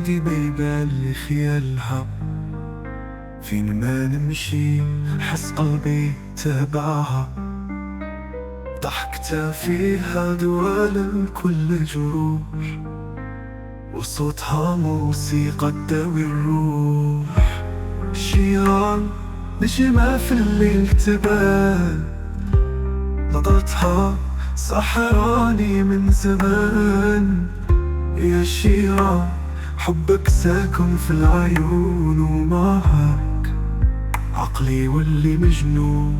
هادي بيبان خيالها، فين ما نمشي حس قلبي تبعها، ضحكتها فيها دوا لكل جروح، وصوتها موسيقى تداوي الروح. شيران نجمة في الليل تبان، نظرتها سحراني من زمان. يا شيران حبك ساكن في العيون، ومعك عقلي واللي مجنون.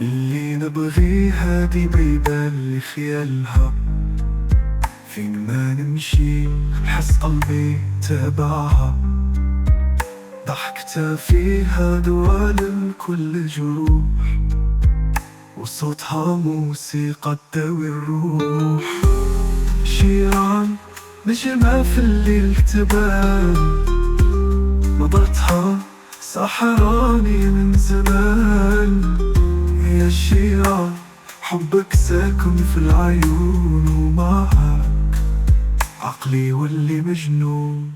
اللي نبغي هادي بيبان خيالها، فين ما نمشي حس قلبي تبعها، ضحكتها فيها دوا لكل جروح، وصوتها موسيقى تداوي الروح. شيران نجمة في الليل تبان، نظرتها سحراني من زمان. يا شيران حبك ساكن في العيون، ومعك عقلي واللي مجنون.